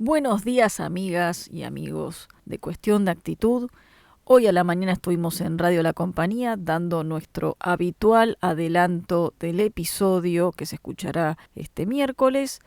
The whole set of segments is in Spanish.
Buenos días, amigas y amigos de Cuestión de Actitud. Hoy a la mañana estuvimos en Radio La Compañía dando nuestro habitual adelanto del episodio que se escuchará este miércoles,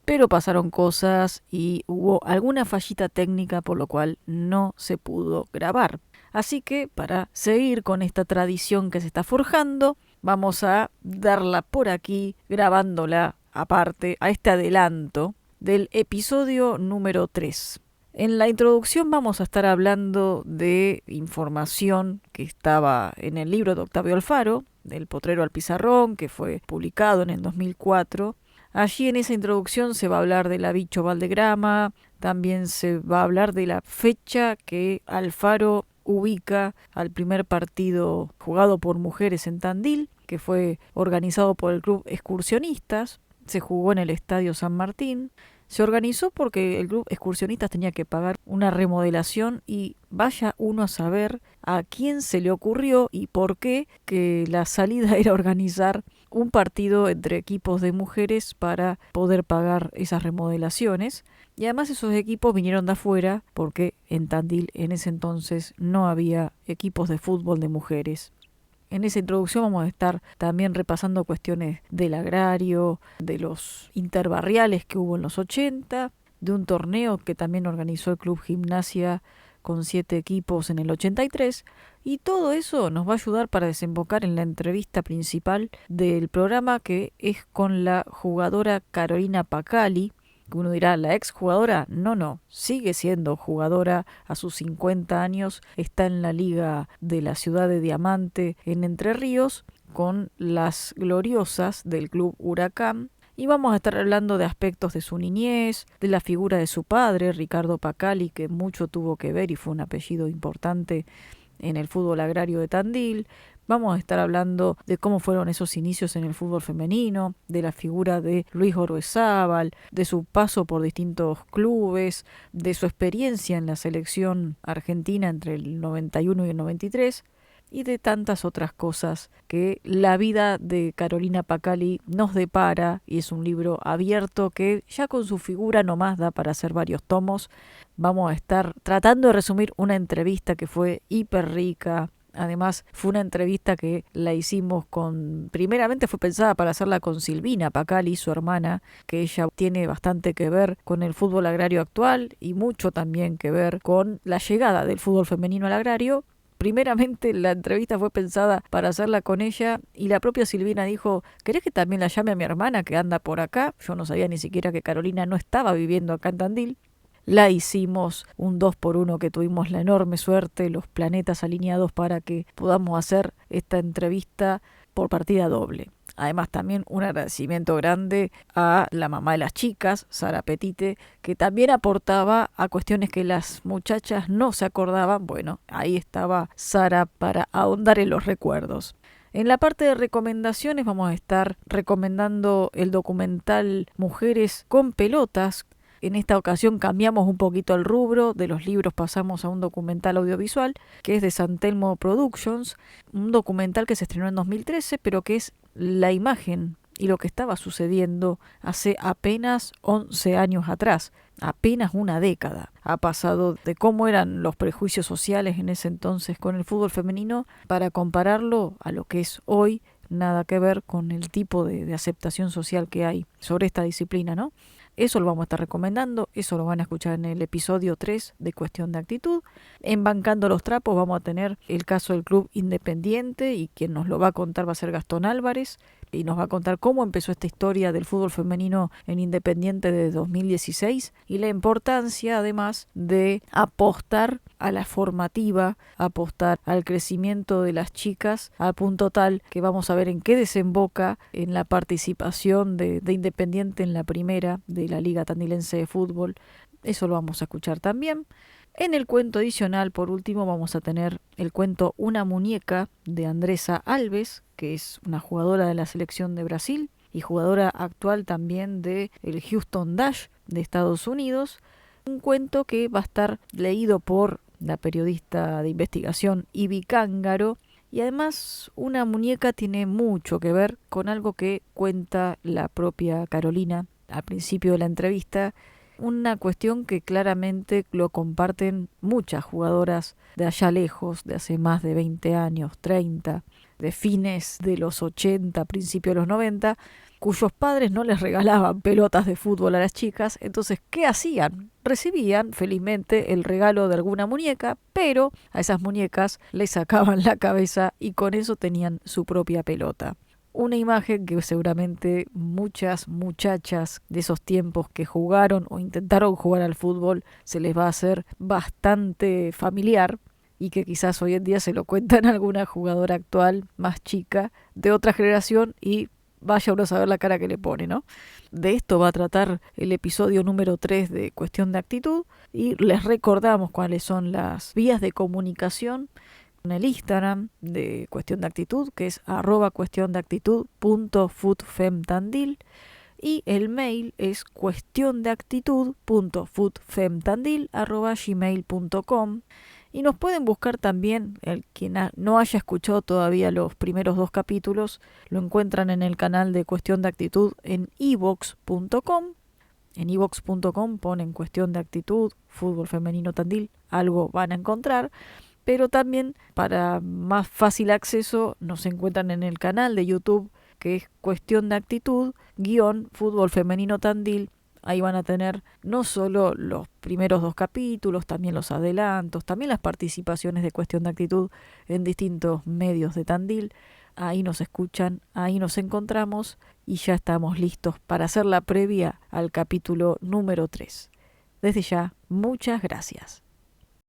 pero pasaron cosas y hubo alguna fallita técnica por lo cual no se pudo grabar. Así que para seguir con esta tradición que se está forjando, vamos a darla por aquí grabándola aparte a este adelanto del episodio número 3. En la introducción vamos a estar hablando de información que estaba en el libro de Octavio Alfaro, del Potrero al Pizarrón, que fue publicado en el 2004. Allí en esa introducción se va a hablar de la Bicho Valdegrama, también se va a hablar de la fecha que Alfaro ubica al primer partido jugado por mujeres en Tandil, que fue organizado por el Club Excursionistas. Se jugó en el Estadio San Martín. Se organizó porque el club excursionistas tenía que pagar una remodelación y vaya uno a saber a quién se le ocurrió y por qué que la salida era organizar un partido entre equipos de mujeres para poder pagar esas remodelaciones. Y además esos equipos vinieron de afuera porque en Tandil en ese entonces no había equipos de fútbol de mujeres. En esa introducción vamos a estar también repasando cuestiones del agrario, de los interbarriales que hubo en los 80, de un torneo que también organizó el Club Gimnasia con 7 equipos en el 83, y todo eso nos va a ayudar para desembocar en la entrevista principal del programa, que es con la jugadora Carolina Pacali. Uno dirá, ¿la ex jugadora? No, sigue siendo jugadora a sus 50 años, está en la liga de la ciudad de Diamante en Entre Ríos con las gloriosas del club Huracán. Y vamos a estar hablando de aspectos de su niñez, de la figura de su padre, Ricardo Pacali, que mucho tuvo que ver y fue un apellido importante en el fútbol agrario de Tandil. Vamos a estar hablando de cómo fueron esos inicios en el fútbol femenino, de la figura de Luis Orbezábal, de su paso por distintos clubes, de su experiencia en la selección argentina entre el 91 y el 93, y de tantas otras cosas que la vida de Carolina Pacali nos depara, y es un libro abierto que ya con su figura nomás da para hacer varios tomos. Vamos a estar tratando de resumir una entrevista que fue hiper rica. Además, fue una entrevista que la hicimos primeramente fue pensada para hacerla con Silvina Pacali, su hermana, que ella tiene bastante que ver con el fútbol agrario actual y mucho también que ver con la llegada del fútbol femenino al agrario. Primeramente la entrevista fue pensada para hacerla con ella y la propia Silvina dijo, ¿querés que también la llame a mi hermana que anda por acá? Yo no sabía ni siquiera que Carolina no estaba viviendo acá en Tandil. La hicimos un 2x1 que tuvimos la enorme suerte, los planetas alineados para que podamos hacer esta entrevista por partida doble. Además también un agradecimiento grande a la mamá de las chicas, Sara Petite, que también aportaba a cuestiones que las muchachas no se acordaban. Bueno, ahí estaba Sara para ahondar en los recuerdos. En la parte de recomendaciones vamos a estar recomendando el documental Mujeres con Pelotas. En esta ocasión cambiamos un poquito el rubro, de los libros pasamos a un documental audiovisual que es de San Telmo Productions, un documental que se estrenó en 2013, pero que es la imagen y lo que estaba sucediendo hace apenas 11 años atrás, apenas una década. Ha pasado de cómo eran los prejuicios sociales en ese entonces con el fútbol femenino para compararlo a lo que es hoy, nada que ver con el tipo de aceptación social que hay sobre esta disciplina, ¿no? Eso lo vamos a estar recomendando, eso lo van a escuchar en el episodio 3 de Cuestión de Actitud. En Bancando los Trapos vamos a tener el caso del Club Independiente y quien nos lo va a contar va a ser Gastón Álvarez y nos va a contar cómo empezó esta historia del fútbol femenino en Independiente de 2016 y la importancia además de apostar a la formativa, apostar al crecimiento de las chicas a punto tal que vamos a ver en qué desemboca en la participación de Independiente en la primera de la Liga Tandilense de Fútbol. Eso lo vamos a escuchar también. En el cuento adicional, por último, vamos a tener el cuento Una muñeca de Andresa Alves, que es una jugadora de la selección de Brasil y jugadora actual también de el Houston Dash de Estados Unidos. Un cuento que va a estar leído por la periodista de investigación Ibi Cángaro. Y además Una muñeca tiene mucho que ver con algo que cuenta la propia Carolina al principio de la entrevista, Una cuestión que claramente lo comparten muchas jugadoras de allá lejos, de hace más de 20 años, 30, de fines de los 80, principios de los 90, cuyos padres no les regalaban pelotas de fútbol a las chicas. Entonces, ¿qué hacían? Recibían felizmente el regalo de alguna muñeca, pero a esas muñecas les sacaban la cabeza y con eso tenían su propia pelota. Una imagen que seguramente muchas muchachas de esos tiempos que jugaron o intentaron jugar al fútbol se les va a hacer bastante familiar, y que quizás hoy en día se lo cuentan a alguna jugadora actual más chica de otra generación y vaya uno a saber la cara que le pone, ¿no? De esto va a tratar el episodio número 3 de Cuestión de Actitud, y les recordamos cuáles son las vías de comunicación en el Instagram de Cuestión de Actitud, que es @cuestiondeactitud.foodfemtandil, y el mail es cuestiondeactitud.foodfemtandil@gmail.com. Y nos pueden buscar también, el quien no haya escuchado todavía los primeros 2 capítulos, lo encuentran en el canal de Cuestión de Actitud en iVoox.com. En iVoox.com ponen Cuestión de Actitud, Fútbol Femenino Tandil, algo van a encontrar. Pero también, para más fácil acceso, nos encuentran en el canal de YouTube, que es Cuestión de Actitud, Fútbol Femenino Tandil. Ahí van a tener no solo los primeros 2 capítulos, también los adelantos, también las participaciones de Cuestión de Actitud en distintos medios de Tandil. Ahí nos escuchan, ahí nos encontramos y ya estamos listos para hacer la previa al capítulo número 3. Desde ya, muchas gracias.